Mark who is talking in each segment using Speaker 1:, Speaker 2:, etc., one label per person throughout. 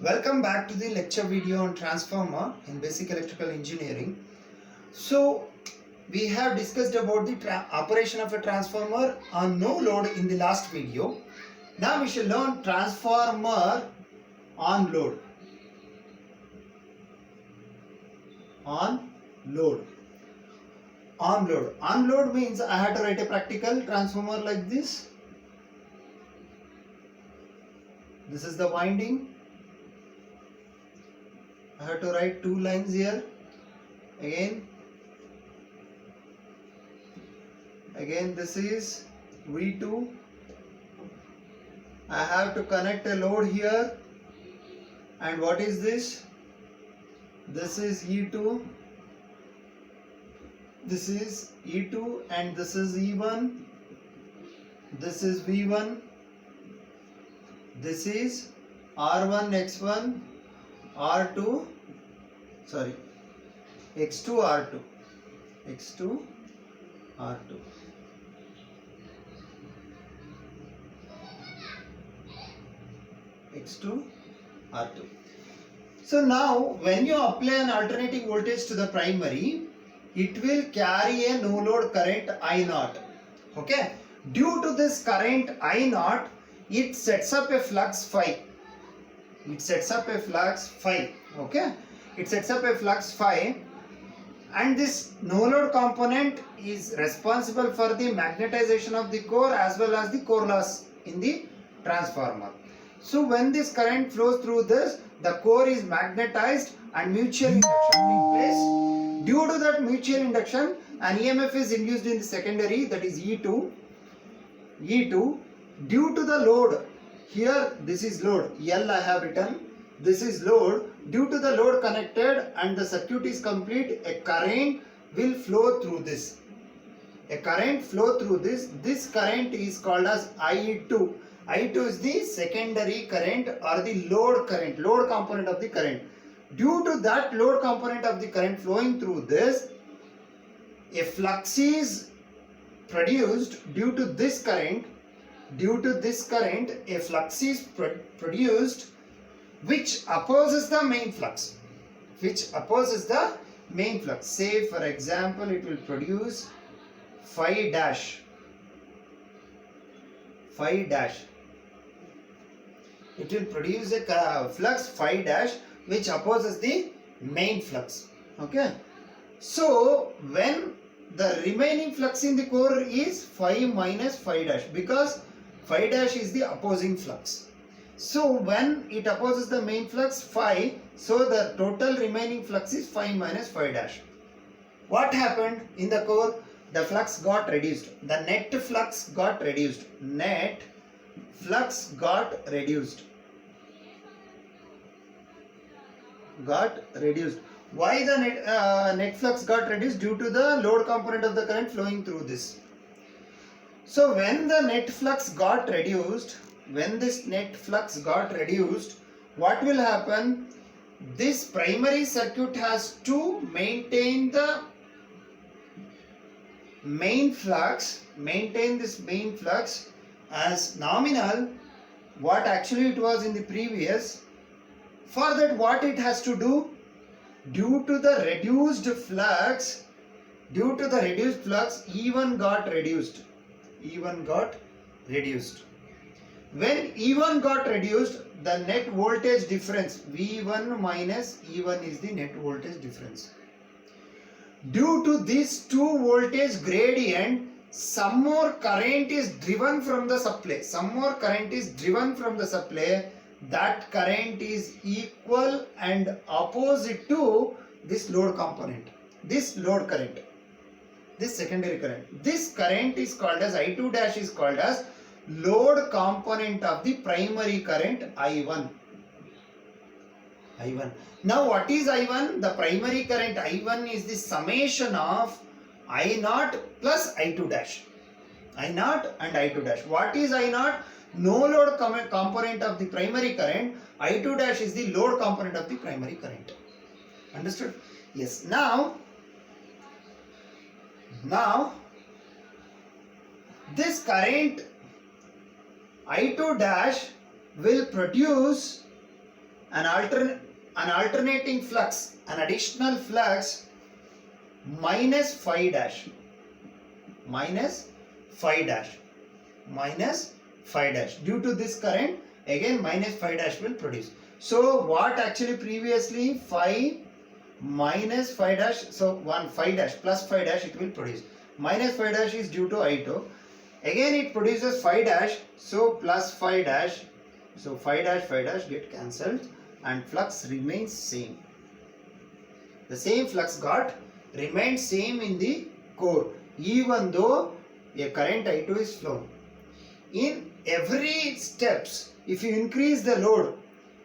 Speaker 1: Welcome back to the lecture video on transformer in basic electrical engineering. So we have discussed about the operation of a transformer on no load in the last video. Now we shall learn transformer on load. On load. On load. On load means I have to write a practical transformer like this. This is the winding. I have to write two lines here. Again this is V2. I have to connect a load here. And what is this? This is E2. This is E2 and this is E1. This is V1. This is R1, X1, R2, X2, R2, X2, R2. X2, R2. So now when you apply an alternating voltage to the primary, it will carry a no load current I0. Okay. Due to this current I0, it sets up a flux phi. Okay. It sets up a flux phi, and this no load component is responsible for the magnetization of the core as well as the core loss in the transformer. So when this current flows through this, the core is magnetized and mutual induction takes place. Due to that mutual induction, an EMF is induced in the secondary, that is E2. Due to the load, here this is load, L I have written, this is load. Due to the load connected and the circuit is complete, a current will flow through this. This current is called as I2. I2 is the secondary current or the load current, load component of the current. Due to that load component of the current flowing through this, a flux is produced due to this current. A flux is produced which opposes the main flux. Say for example, it will produce phi dash. It will produce a flux phi dash which opposes the main flux. Okay. So when the remaining flux in the core is phi minus phi dash, because phi dash is the opposing flux. So when it opposes the main flux phi, so the total remaining flux is phi minus phi dash. What happened in the core? The flux got reduced. The net flux got reduced. Why the net flux got reduced? Due to the load component of the current flowing through this. So when the net flux got reduced, what will happen? This primary circuit has to maintain the main flux, as nominal, what actually it was in the previous. For that, what it has to do? Due to the reduced flux, E1 got reduced. When E1 got reduced, the net voltage difference V1 minus E1 is the net voltage difference. Due to this two voltage gradient, some more current is driven from the supply. That current is equal and opposite to this load component, this load current, this secondary current. This current is called as I2 dash, is called as load component of the primary current I1. Now what is I1? The primary current I1 is the summation of I0 plus I2 dash. I0 and I2 dash. What is I0? No load component of the primary current. I2 dash is the load component of the primary current. Understood? Yes. Now this current I2 dash will produce an alternating flux, an additional flux minus phi dash, minus phi dash, minus phi dash. Due to this current, again minus phi dash will produce. So what actually previously phi minus phi dash, so 1 phi dash plus phi dash it will produce. Minus phi dash is due to I2. Again it produces phi dash, so plus phi dash. So phi dash get cancelled and flux remains same. The same flux got remained same in the core even though a current I2 is flown. In every steps, if you increase the load,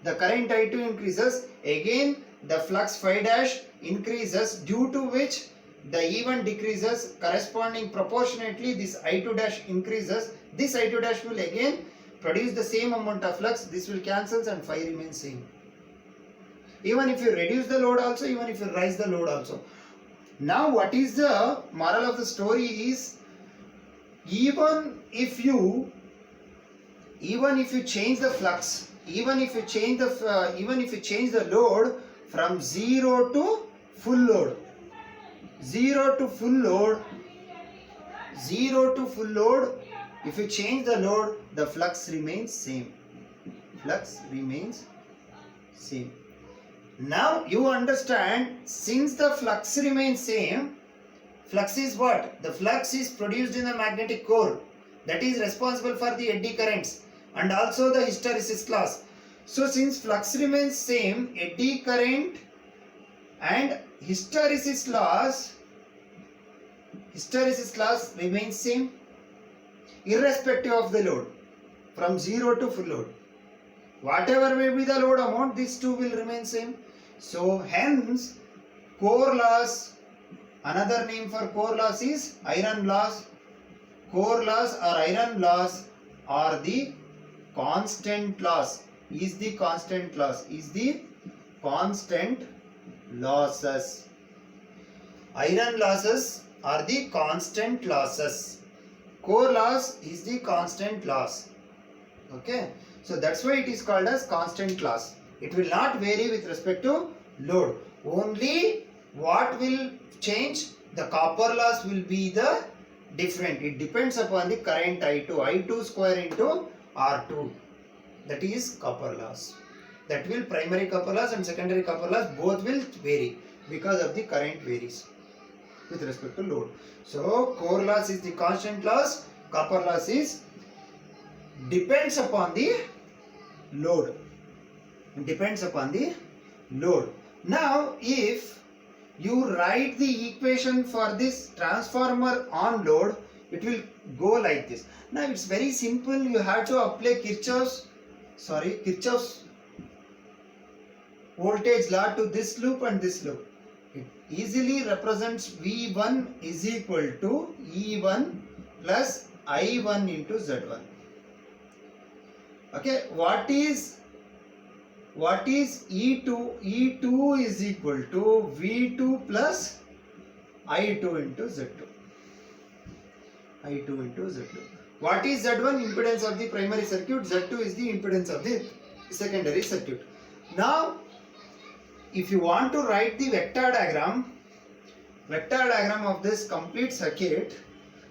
Speaker 1: the current I2 increases, again the flux phi dash increases, due to which the E1 decreases, corresponding proportionately this I2 dash increases. This I2 dash will again produce the same amount of flux, this will cancel and phi remains same. Even if you reduce the load also, even if you raise the load also. Now what is the moral of the story is, even if you change the flux, even if you change the load from 0 to full load, 0 to full load, if you change the load, the flux remains same. Flux remains same. Now you understand, since the flux remains same, flux is what? The flux is produced in the magnetic core, that is responsible for the eddy currents and also the hysteresis loss. So since flux remains same, eddy current and hysteresis loss remains same irrespective of the load, from 0 to full load. Whatever may be the load amount, these two will remain same. So hence core loss, another name for core loss is iron loss. Core loss or iron loss are the constant loss, is the constant losses. Iron losses are the constant losses. Core loss is the constant loss. Okay, so that's why it is called as constant loss. It will not vary with respect to load. Only what will change? The copper loss will be the different. It depends upon the current I2 square into R2. That is copper loss. That will primary copper loss and secondary copper loss both will vary because of the current varies with respect to load. So core loss is the constant loss, copper loss is depends upon the load. Depends upon the load. Now if you write the equation for this transformer on load, it will go like this. Now it's very simple. You have to apply Kirchhoff's voltage law to this loop and this loop. It easily represents V1 is equal to E1 plus I1 into Z1. Okay, what is E2? E2 is equal to V2 plus I2 into Z2. I2 into Z2. What is Z1? Impedance of the primary circuit. Z2 is the impedance of the secondary circuit. Now, if you want to write the vector diagram of this complete circuit,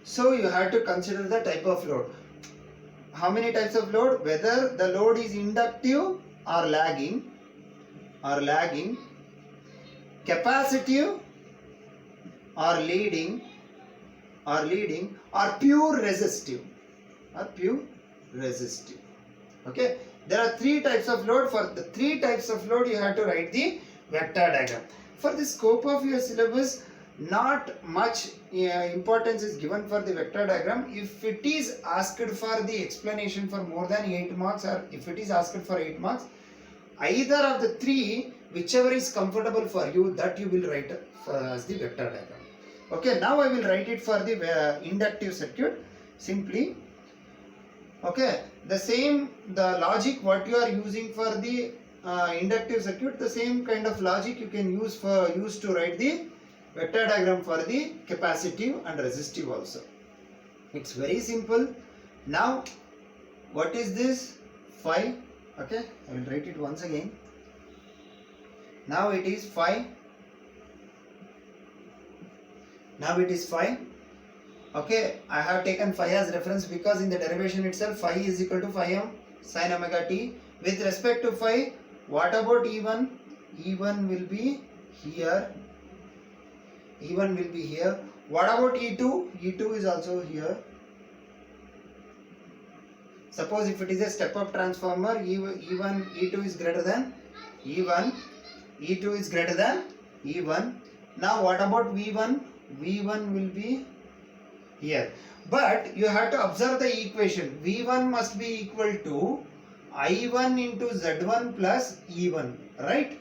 Speaker 1: so you have to consider the type of load. How many types of load? Whether the load is inductive or lagging, capacitive or leading, or pure resistive, Okay, there are three types of load. For the three types of load, you have to write the vector diagram. For the scope of your syllabus, not much importance is given for the vector diagram. If it is asked for the explanation for more than 8 marks, or if it is asked for 8 marks, either of the three, whichever is comfortable for you, that you will write as the vector diagram. Okay, now I will write it for the inductive circuit simply. Okay, the logic what you are using for the inductive circuit, the same kind of logic you can use to write the vector diagram for the capacitive and resistive also. It's very simple. Now, what is this? Phi. Okay, I will write it once again. Now it is phi. Now it is phi. Okay, I have taken phi as reference because in the derivation itself phi is equal to phi m sin omega t. With respect to phi, what about E1? E1 will be here. E1 will be here. What about E2? E2 is also here. Suppose if it is a step-up transformer, E1, E2 is greater than E1. E2 is greater than E1. Now what about V1? V1 will be here. But you have to observe the equation. V1 must be equal to I1 into Z1 plus E1. Right?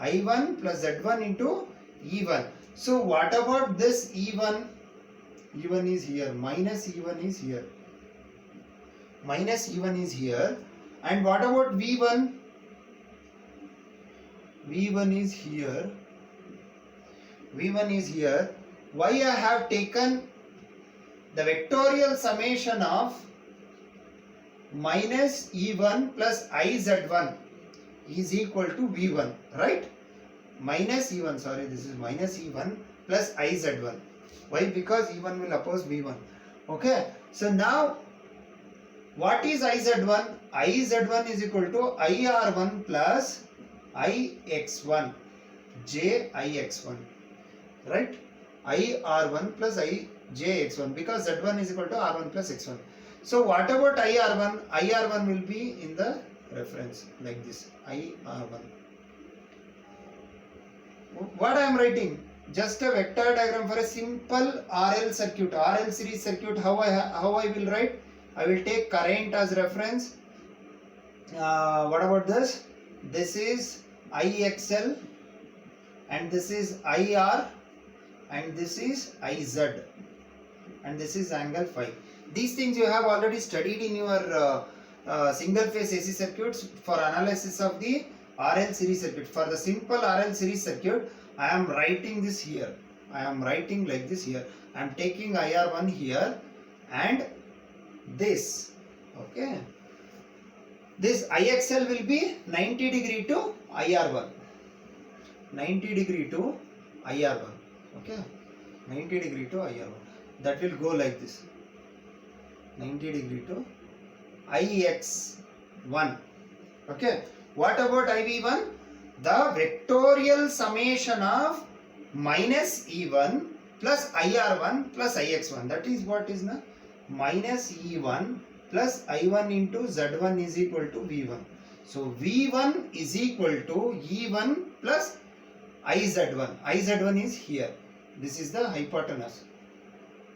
Speaker 1: I1 plus Z1 into E1. So what about this E1? E1 is here. Minus E1 is here. Minus E1 is here. And what about V1? V1 is here. V1 is here. Why I have taken the vectorial summation of minus E1 plus IZ1 is equal to V1, right? Minus E1, sorry, this is minus E1 plus IZ1. Why? Because E1 will oppose V1. Okay, so now what is IZ1? IZ1 is equal to IR1 plus IX1, JIX1, right? IR1 plus IJX1, because Z1 is equal to R1 plus X1. So what about IR1? IR1 will be in the reference like this, IR1. What I am writing? Just a vector diagram for a simple RL circuit, RL series circuit. How I will write? I will take current as reference. What about this? This is IXL and this is IR and this is IZ and this is angle phi. These things you have already studied in your single phase AC circuits for analysis of the RL series circuit. For the simple RL series circuit, I am writing this here. I am writing like this here. I am taking IR1 here and this. Okay. This IXL will be 90 degree to IR1. 90 degree to IR1. Okay. 90 degree to IR1. That will go like this. 90 degree to IX1. Okay. What about IV1? The vectorial summation of minus E1 plus IR1 plus IX1. That is what is na? Minus E1 plus I1 into Z1 is equal to V1. So V1 is equal to E1 plus IZ1. IZ1 is here. This is the hypotenuse.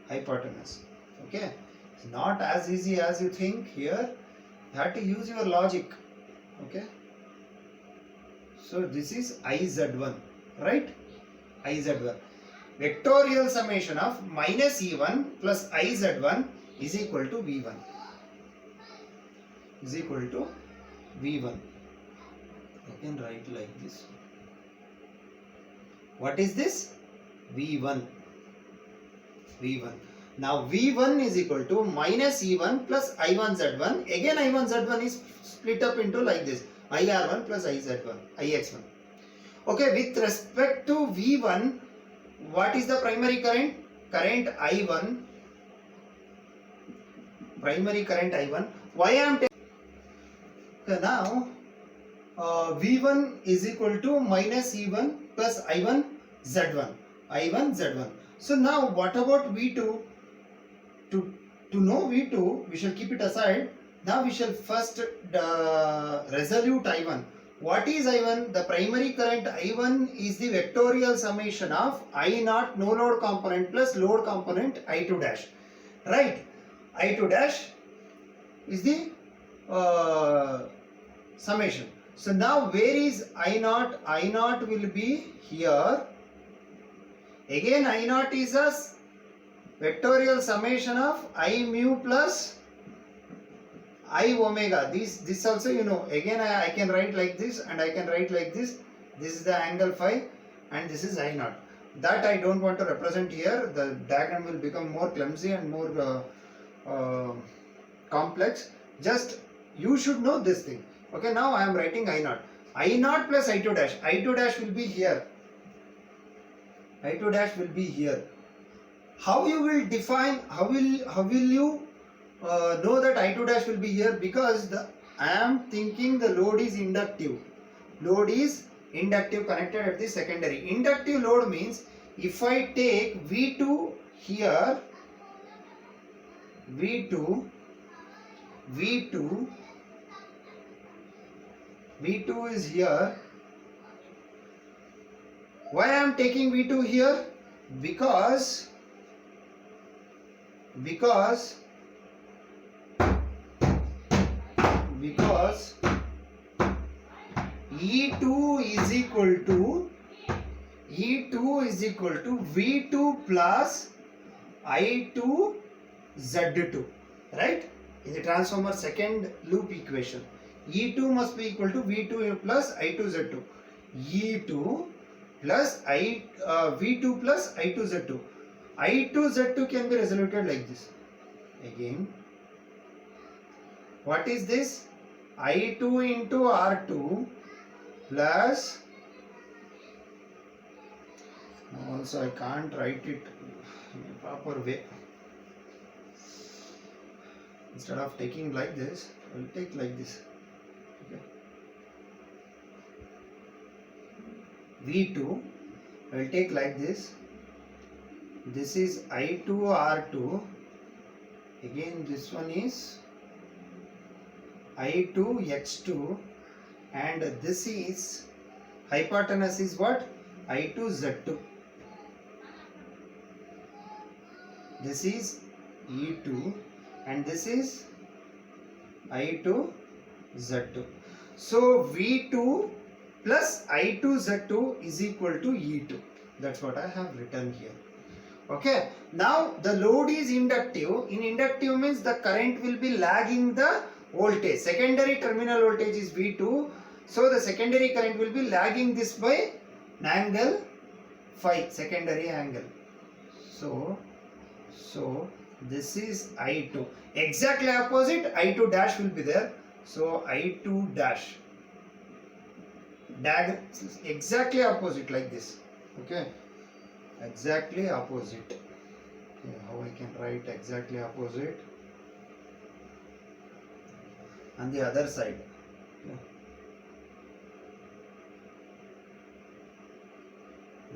Speaker 1: Hypotenuse. Okay. It's not as easy as you think here. You have to use your logic. Okay. So this is IZ1. Right? IZ1. Vectorial summation of minus E1 plus IZ1 is equal to V1. Is equal to V1. I can write like this. What is this? V1. V1. Now V1 is equal to minus E1 plus I1Z1. Again I1Z1 is split up into like this. IR1 plus IZ1. IX1. Okay, with respect to V1, what is the primary current? Current I1. Primary current I1. Why I am taking? Okay, now V1 is equal to minus E1 plus I1 Z1. I1 Z1. So now what about V2? To know V2, we shall keep it aside. Now we shall first resolute I1. What is I1? The primary current I1 is the vectorial summation of I0 no load component plus load component I2 dash. Right? I2 dash is the summation. So now where is I0? I0 will be here. Again I0 is a vectorial summation of I mu plus I omega. This also you know. Again I can write like this and I can write like this. This is the angle phi and this is I0. That I don't want to represent here. The diagram will become more clumsy and more complex. Just you should know this thing. Okay, now I am writing I0. I naught plus I2 dash. I2 dash will be here. I2 dash will be here. How you will define? How will you know that I2 dash will be here? Because I am thinking the load is inductive. Load is inductive connected at the secondary. Inductive load means if I take V2 here, V2 is here. Why I am taking V2 here? Because E2 is equal to V2 plus I2 Z2, right? In the transformer second loop equation, E2 must be equal to V2 plus I2 Z2. E2 plus V2 plus I2 Z2. I2 Z2 can be resoluted like this. Again, what is this? I2 into R2 plus, also I can't write it in a proper way. Instead of taking like this, I will take like this. Okay. V2 I will take like this. This is I2 R2. Again this one is I2 X2, and this is hypotenuse is what? I2 Z2. This is E2 and this is I2 Z2. So V2 plus I2 Z2 is equal to E2. That's what I have written here. Okay. Now the load is inductive. In inductive means the current will be lagging the voltage. Secondary terminal voltage is V2. So the secondary current will be lagging this by an angle phi, secondary angle. So this is I2. Exactly opposite, I2 dash will be there. So I2 dash. Exactly opposite like this. Okay. Exactly opposite. Okay, how I can write exactly opposite? On the other side. Okay.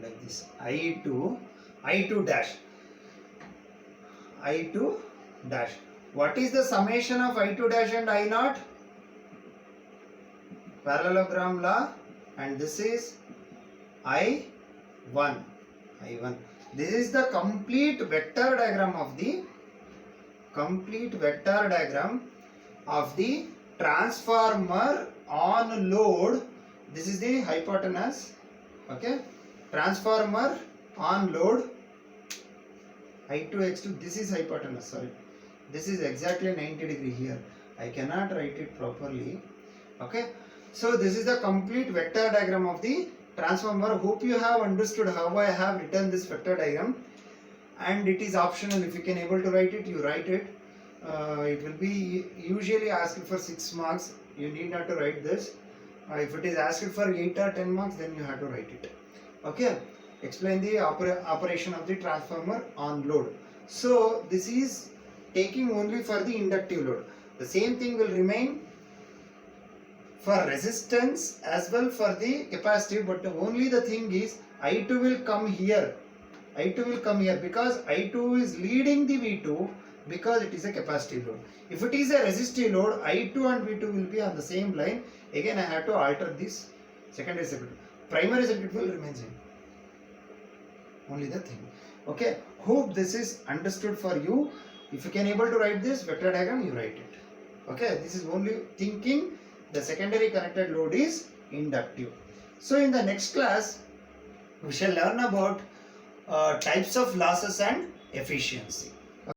Speaker 1: Like this. I2 dash. I2 dash. What is the summation of I2 dash and I naught? Parallelogram law, and this is I1. This is the complete vector diagram of the transformer on load. This is the hypotenuse. Okay. Transformer on load. I2 X2, this is hypotenuse, sorry. This is exactly 90 degree here. I cannot write it properly. Okay. So this is the complete vector diagram of the transformer. Hope you have understood how I have written this vector diagram. And it is optional. If you can able to write it, you write it. It will be usually asked for 6 marks. You need not to write this. If it is asked for 8 or 10 marks, then you have to write it. Okay. Explain the operation of the transformer on load. So this is taking only for the inductive load. The same thing will remain for resistance as well for the capacitive, but only the thing is I2 will come here. I2 will come here because I2 is leading the V2 because it is a capacitive load. If it is a resistive load, I2 and V2 will be on the same line. Again I have to alter this secondary circuit. Primary circuit will remain same. Only the thing. Okay. Hope this is understood for you. If you can able to write this vector diagram, you write it. Okay. This is only thinking the secondary connected load is inductive. So in the next class, we shall learn about types of losses and efficiency.